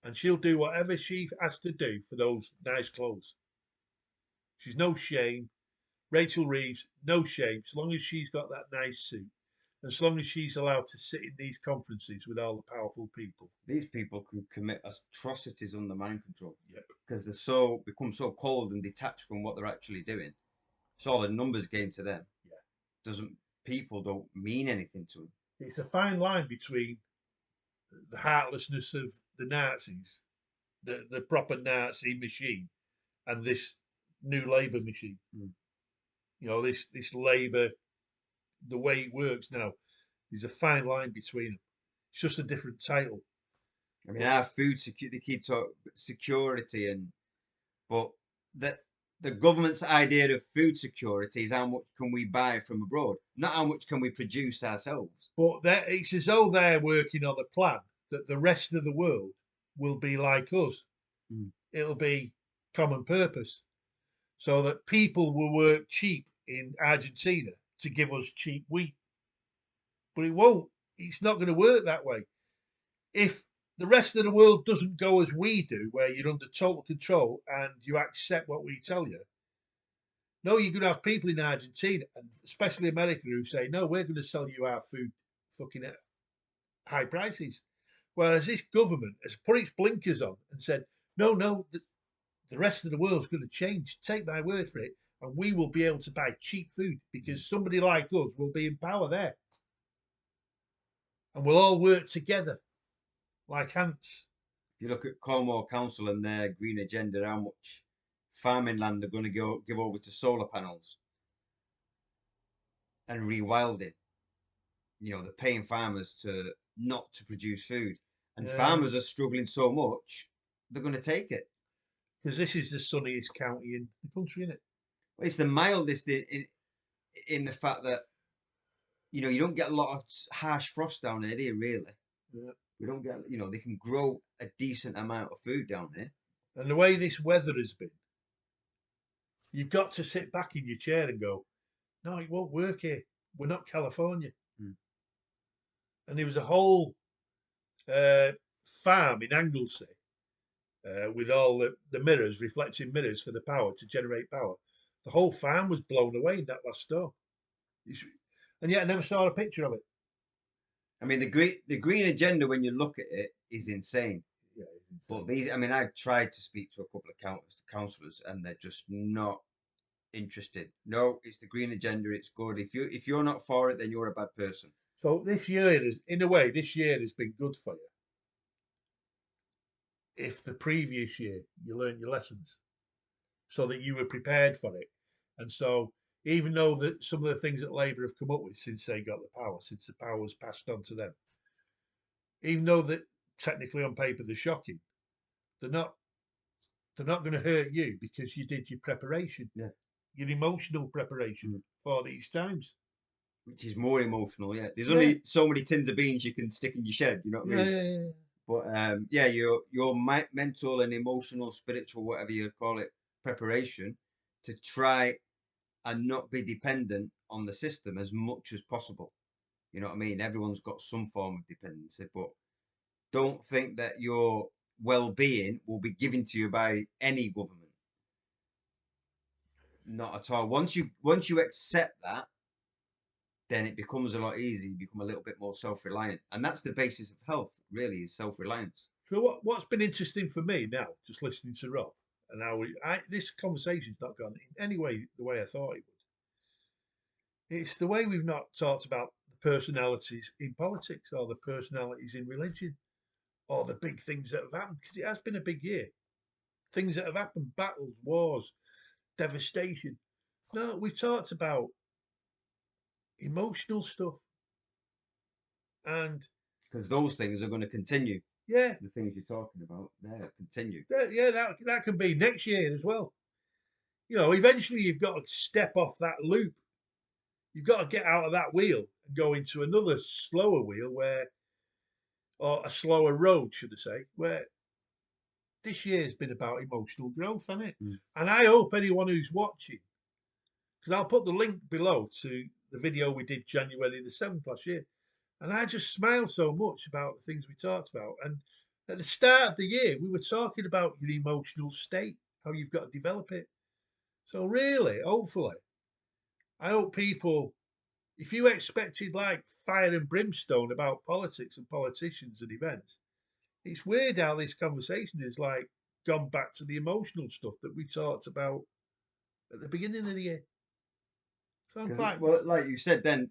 And she'll do whatever she has to do for those nice clothes. She's no shame. Rachel Reeves, no shame. As long as she's got that nice suit. And as long as she's allowed to sit in these conferences with all the powerful people. These people can commit atrocities under mind control. Because they're become so cold and detached from what they're actually doing. It's all a numbers game to them. People don't mean anything to them. It's a fine line between the heartlessness of the Nazis, the proper Nazi machine, and this new Labour machine. You know, this Labour, the way it works now, there's a fine line between them. It's just a different title. I mean, our food security, they keep talking security, but the government's idea of food security is how much can we buy from abroad, not how much can we produce ourselves. But it's as though they're working on a plan that the rest of the world will be like us. It'll be common purpose. So that people will work cheap in Argentina to give us cheap wheat. But it won't. It's not going to work that way. if the rest of the world doesn't go as we do, where you're under total control and you accept what we tell you, no, you're going to have people in Argentina, and especially America, who say, no, we're going to sell you our food fucking at high prices. Whereas this government has put its blinkers on and said, no, no, the rest of the world's going to change. Take my word for it. And we will be able to buy cheap food because somebody like us will be in power there. And we'll all work together like ants. If you look at Cornwall Council and their green agenda, how much farming land they're going to give over to solar panels and rewilding. You know, they're paying farmers to not to produce food, and farmers are struggling so much, they're going to take it. Because this is the sunniest county in the country, isn't it? Well, it's the mildest in the fact that, you know, you don't get a lot of harsh frost down here, do you, really? Yeah. We don't get, you know, they can grow a decent amount of food down here. And the way this weather has been, you've got to sit back in your chair and go, no, it won't work here. We're not California. And there was a whole farm in Anglesey with all the mirrors, reflecting mirrors for the power to generate power. The whole farm was blown away in that last storm. And yet I never saw a picture of it. I mean, the green agenda, when you look at it, is insane. Yeah. But these, I mean, I've tried to speak to a couple of councillors, and they're just not interested. No, it's the green agenda. It's good. If you're not for it, then you're a bad person. So this year is, in a way, this year has been good for you. If the previous year you learned your lessons, so that you were prepared for it, and so even though that some of the things that Labour have come up with since they got the power, since the power was passed on to them, even though that technically on paper they're shocking, they're not going to hurt you because you did your preparation, your emotional preparation for these times. Which is more emotional, yeah. There's only so many tins of beans you can stick in your shed, you know what I mean? But yeah, your mental and emotional, spiritual, whatever you call it, preparation to try and not be dependent on the system as much as possible. You know what I mean? Everyone's got some form of dependency, but don't think that your well-being will be given to you by any government. Not at all. Once you accept that, then it becomes a lot easier. You become a little bit more self-reliant, and that's the basis of health. Really, is self-reliance. So what's been interesting for me now, just listening to Rob, and how this conversation's not gone in any way the way I thought it would. It's the way we've not talked about the personalities in politics or the personalities in religion or the big things that have happened, because it has been a big year. Things that have happened, battles, wars, devastation. No, we've talked about emotional stuff. And because those things are going to continue. Yeah. The things you're talking about, they'll continue. Yeah, that can be next year as well. You know, eventually you've got to step off that loop. You've got to get out of that wheel and go into another slower wheel or a slower road, should I say, where this year has been about emotional growth, hasn't it? And I hope anyone who's watching, because I'll put the link below to the video we did January the 7th last year, and I just smile so much about the things we talked about. And at the start of the year, we were talking about your emotional state, how you've got to develop it. So really, hopefully, I hope people, if you expected like fire and brimstone about politics and politicians and events, it's weird how this conversation is like gone back to the emotional stuff that we talked about at the beginning of the year. So I'm quite well, like you said, then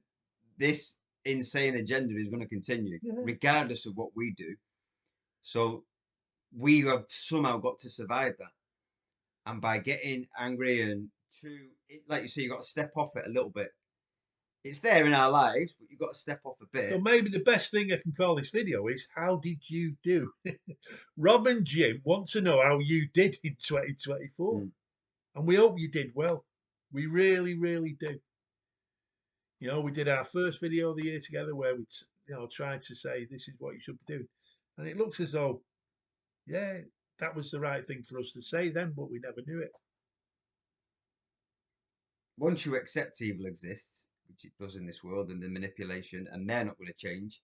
this insane agenda is going to continue regardless of what we do. So we have somehow got to survive that, and by getting angry and like you say, you got to step off it a little bit. It's there in our lives, but you've got to step off a bit. So maybe the best thing I can call this video is, how did you do? Rob and Jim want to know how you did in 2024. And we hope you did well. We really, really do. You know, we did our first video of the year together where we, tried to say this is what you should be doing. And it looks as though, yeah, that was the right thing for us to say then, but we never knew it. Once you accept evil exists, which it does in this world, and the manipulation, and they're not going to change,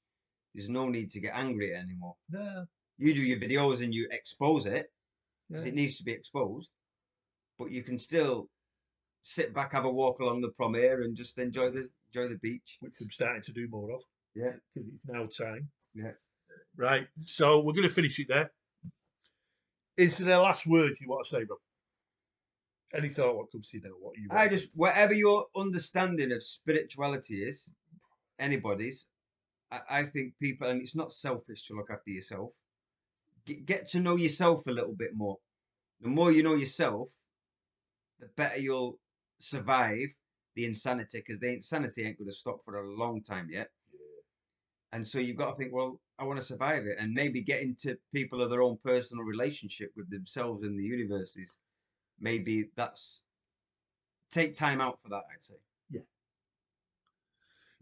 There's no need to get angry at it anymore. No. You do your videos and you expose it because Yeah. it needs to be exposed, but you can still sit back, have a walk along the promenade, and just enjoy the beach. Which I'm starting to do more of. Yeah, because it's now time. yeah. Right. So we're going to finish it there. Is there a last word you want to say, bro? Any thought what comes to you now? What you want? Whatever your understanding of spirituality is, anybody's, I think people, and it's not selfish to look after yourself. Get to know yourself a little bit more. The more you know yourself, the better you'll survive the insanity, because the insanity ain't going to stop for a long time yet. And so you've got to think, well, I want to survive it, and maybe get into people of their own personal relationship with themselves and the universes. Maybe that's take time out for that, I'd say. Yeah.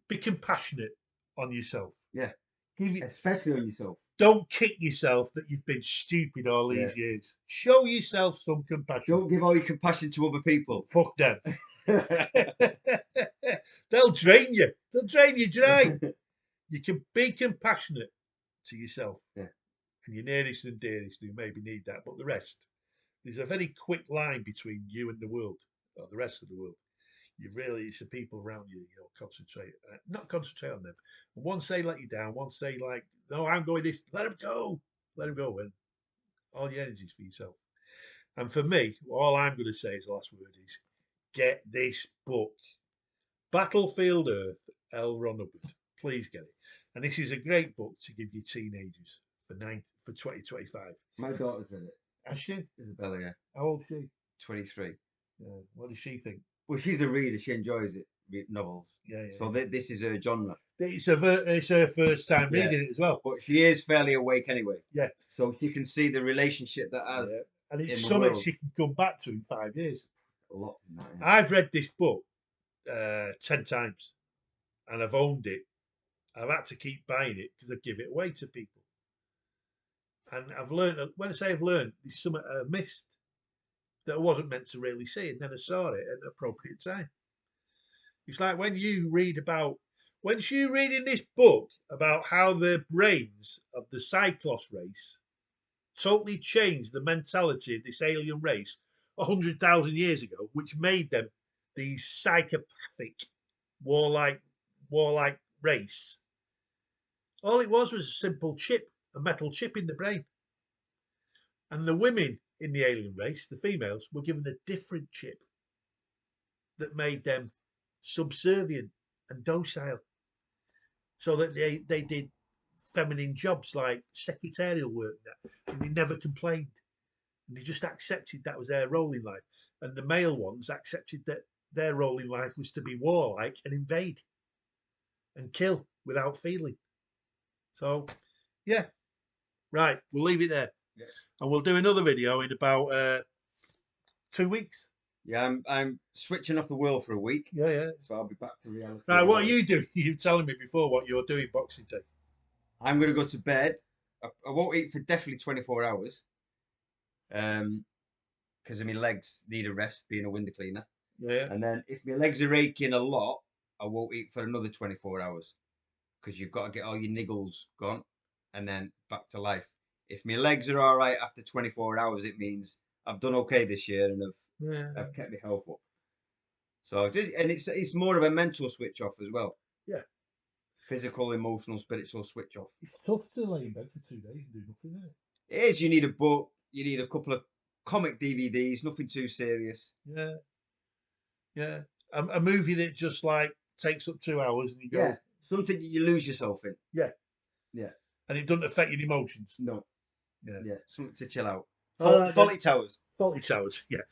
Be compassionate on yourself. Yeah. Give it, Especially on yourself. don't kick yourself that you've been stupid all these years. Show yourself some compassion. Don't give all your compassion to other people. Fuck them. They'll drain you. They'll drain you dry. You can be compassionate to yourself. Yeah. And your nearest and dearest who maybe need that. But the rest, there's a very quick line between you and the world, or the rest of the world. You really, it's the people around you, concentrate, not concentrate on them. And once they let you down, once they like, no, I'm going this, let them go. Let them go. And all your energy's for yourself. And for me, all I'm going to say as the last word is, get this book. Battlefield Earth, L. Ron Hubbard. Please get it. And this is a great book to give your teenagers for 2025. My daughter's read it. Has she? Isabella, yeah. How old is she? 23. What does she think? Well, she's a reader. She enjoys it, novels. Yeah. So this is her genre. It's her first time reading it as well. But she is fairly awake anyway. Yeah. So she can see the relationship that has. Yeah. And it's in the something world. she can come back to in 5 years. A lot in that, yeah. I've read this book 10 times and I've owned it. I've had to keep buying it because I give it away to people. And I've learned, when I say I've learned, there's something I missed that I wasn't meant to really see, and then I saw it at an appropriate time. It's like when you read in this book about how the brains of the Cyclos race totally changed the mentality of this alien race 100,000 years ago, which made them these psychopathic, warlike race. All it was a simple chip, a metal chip in the brain. And the women in the alien race, the females, were given a different chip that made them subservient and docile. So that they did feminine jobs like secretarial work, and they never complained. And they just accepted that was their role in life. And the male ones accepted that their role in life was to be warlike and invade and kill without feeling. So, yeah. Right, we'll leave it there. Yeah. And we'll do another video in about 2 weeks. Yeah, I'm switching off the world for a week. Yeah. So I'll be back to reality. Right, what are you doing? You were telling me before what you're doing Boxing Day. I'm going to go to bed. I won't eat for definitely 24 hours. Because my legs need a rest, being a window cleaner. Yeah. And then if my legs are aching a lot, I won't eat for another 24 hours. Because you've got to get all your niggles gone and then back to life. If my legs are all right after 24 hours, it means I've done okay this year and I've kept my health up. So it's more of a mental switch off as well. Yeah. Physical, emotional, spiritual switch off. It's tough to lay in bed for 2 days and do nothing, isn't it? It is. You need a book. You need a couple of comic DVDs. Nothing too serious. Yeah. A movie that just like takes up 2 hours and you go. Yeah. Something you lose yourself in. Yeah. And it doesn't affect your emotions. No. Yeah. Something to chill out. Fawlty Towers. Fawlty Towers. Yeah.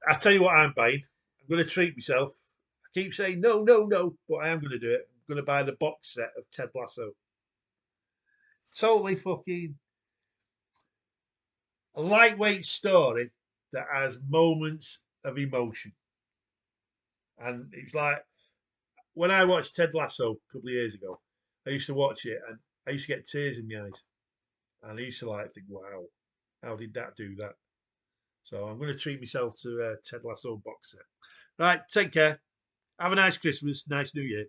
I tell you what I'm buying. I'm going to treat myself. I keep saying no, but I am going to do it. I'm going to buy the box set of Ted Lasso. Totally fucking a lightweight story that has moments of emotion. And it's like when I watched Ted Lasso a couple of years ago, I used to watch it and I used to get tears in my eyes. And I used to like think, wow, how did that do that? So I'm going to treat myself to a Ted Lasso box set. Right, take care. Have a nice Christmas, nice New Year.